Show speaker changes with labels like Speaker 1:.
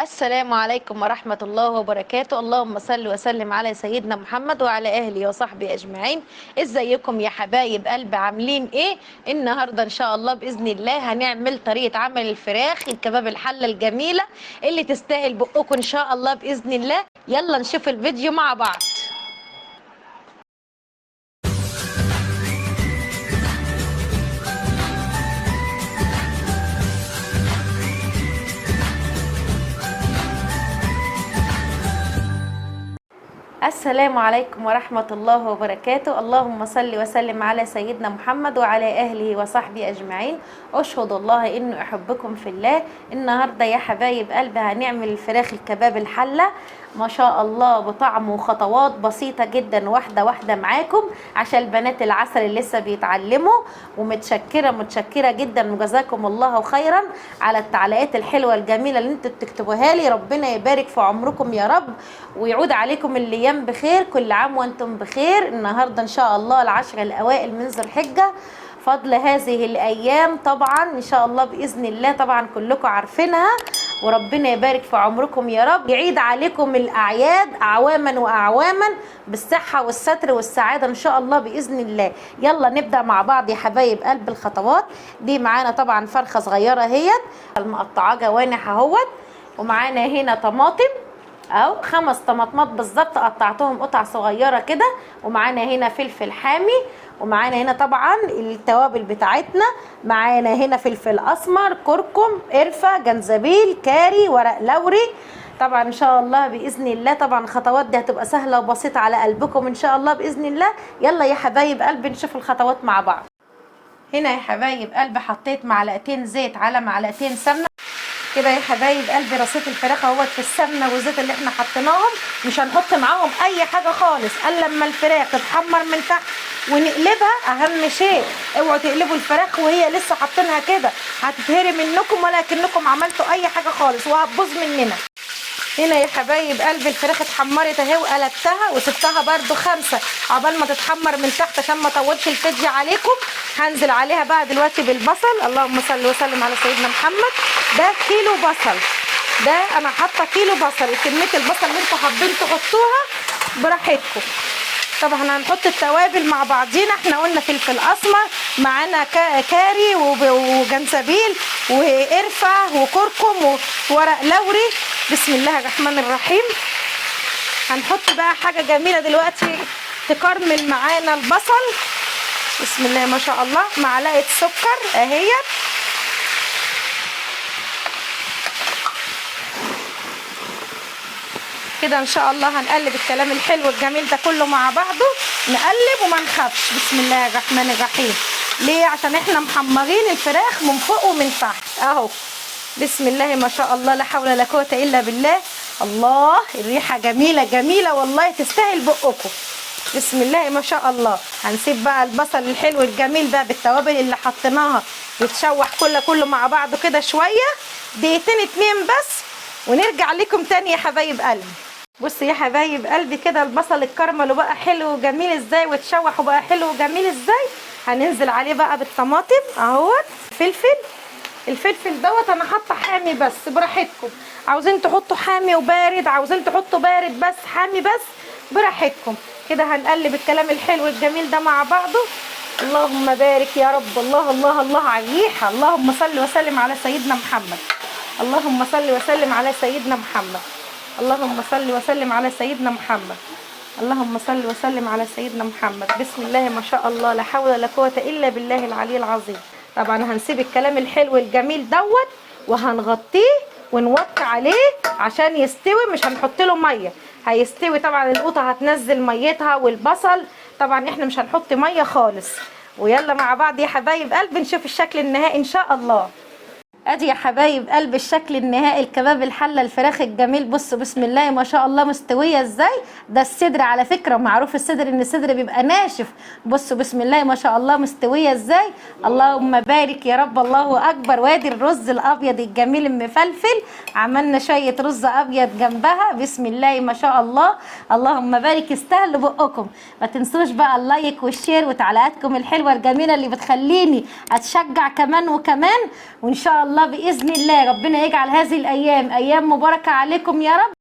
Speaker 1: السلام عليكم ورحمة الله وبركاته. اللهم صل وسلم على سيدنا محمد وعلى أهله وصحبه أجمعين. ازيكم يا حبايب قلب؟ عاملين ايه؟ النهاردة ان شاء الله بإذن الله هنعمل طريقة عمل الفراخ الكباب الحلة الجميلة اللي تستاهل بقكم ان شاء الله بإذن الله. يلا نشوف الفيديو مع بعض. السلام عليكم ورحمة الله وبركاته. اللهم صل وسلم على سيدنا محمد وعلى أهله وصحبه أجمعين. أشهد الله إنه أحبكم في الله. النهاردة يا حبايب قلبي هنعمل الفراخ الكباب الحلة ما شاء الله بطعم وخطوات بسيطة جدا، واحدة واحدة معاكم عشان البنات العسل اللي لسه بيتعلموا. متشكرة جدا وجزاكم الله خيرا على التعليقات الحلوة الجميلة اللي انتوا بتكتبوها لي. ربنا يبارك في عمركم يا رب ويعود عليكم الايام بخير. كل عام وانتم بخير. النهارده ان شاء الله العشر الاوائل من ذي الحجه، فضل هذه الايام طبعا ان شاء الله باذن الله طبعا كلكم عارفينها. وربنا يبارك في عمركم يا رب، يعيد عليكم الاعياد اعواما واعواما بالصحه والستر والسعاده ان شاء الله باذن الله. يلا نبدا مع بعض يا حبايب قلب الخطوات دي. معانا طبعا فرخه صغيره اهيت المقطعه جوانح اهوت، ومعانا هنا طماطم او 5 طماطمات بالظبط قطعتهم قطع صغيره كده، ومعانا هنا فلفل حامي، ومعانا هنا طبعا التوابل بتاعتنا. معانا هنا فلفل اسمر، كركم، قرفه، جنزبيل، كاري، ورق لوري. طبعا ان شاء الله باذن الله طبعا الخطوات دي هتبقى سهله وبسيطه على قلبكم ان شاء الله باذن الله. يلا يا حبايب قلبي نشوف الخطوات مع بعض. هنا يا حبايب قلبي حطيت معلقتين زيت على معلقتين سمنه كده يا حبايب قلبي. رصيت الفراخ اهوت في السمنه والزيت اللي احنا حطيناهم، مش هنحط معاهم اي حاجه خالص الا لما الفراخ تتحمر من تحت ونقلبها. اهم شيء اوعوا تقلبوا الفراخ وهي لسه حاطينها كده، هتتهري منكم ولا كأنكم عملتوا اي حاجه خالص وهتبوظ مننا. هنا يا حبايب قلبي الفراخ اتحمرت اهي وقلبتها وسبتها برده 5 عقبال ما تتحمر من تحت عشان ما اطولش الفيديو عليكم. هنزل عليها بقى دلوقتي بالبصل. اللهم صل وسلم على سيدنا محمد. ده كيلو بصل، ده انا حاطه كيلو بصل. كميه البصل اللي انتوا حابين تحطوها براحتكم. طبعا هنحط التوابل مع بعضينا. احنا قلنا فلفل اسمر، معانا كاري وجنزبيل وقرفه وكركم وورق لوري. بسم الله الرحمن الرحيم. هنحط بقى حاجه جميله دلوقتي تكرمل معانا البصل. بسم الله ما شاء الله. معلقه سكر اهيت، كده ان شاء الله. هنقلب الكلام الحلو الجميل ده كله مع بعضه، نقلب وما نخافش. بسم الله الرحمن الرحيم. ليه؟ عشان احنا محمرين الفراخ من فوق ومن تحت اهو. بسم الله ما شاء الله، لا حول ولا قوه الا بالله. الله الريحه جميله جميله والله تستاهل بقكم. بسم الله ما شاء الله. هنسيب بقى البصل الحلو الجميل ده بالتوابل اللي حطيناها يتشوح كله مع بعضه كده شويه، دقيقتين 2 بس، ونرجع لكم تاني يا حبايب قلبي. بصوا يا حبايب قلبي كده البصل اتكرمل وبقى حلو وجميل ازاي، واتشوح وبقى حلو وجميل ازاي. هننزل عليه بقى بالطماطم اهوت. الفلفل دوت انا حاطه حامي بس، براحتكم. عاوزين تحطوا حامي وبارد، عاوزين تحطوا بارد بس حامي بس، براحتكم. كده هنقلب الكلام الحلو الجميل ده مع بعضه. اللهم بارك يا رب. الله الله الله على الريحه. اللهم صل وسلم على سيدنا محمد. اللهم صل وسلم على سيدنا محمد. اللهم صل وسلم على سيدنا محمد. اللهم صل وسلم على سيدنا محمد. بسم الله ما شاء الله، لا حول ولا قوة إلا بالله العلي العظيم. طبعا هنسيب الكلام الحلو الجميل دوت وهنغطيه ونوطي عليه عشان يستوي. مش هنحط له ميه، هيستوي طبعا. القوطه هتنزل ميتها والبصل طبعا احنا مش هنحط ميه خالص. ويلا مع بعض يا حبايب قلبي نشوف الشكل النهائي ان شاء الله. ادي يا حبايب قلب الشكل النهائي الكباب الحله الفراخ الجميل. بصوا بسم الله ما شاء الله مستويه ازاي. ده الصدر على فكره، معروف الصدر ان الصدر بيبقى ناشف. بصوا بسم الله ما شاء الله مستويه ازاي. اللهم بارك يا رب. الله اكبر. وادي الرز الابيض الجميل المفلفل، عملنا شويه رز ابيض جنبها. بسم الله ما شاء الله. اللهم بارك. يستاهلوا بقكم. ما تنسوش بقى اللايك والشير وتعليقاتكم الحلوه الجميله اللي بتخليني اتشجع كمان وكمان. وان شاء الله الله باذن الله ربنا يجعل هذه الايام ايام مباركه عليكم يا رب،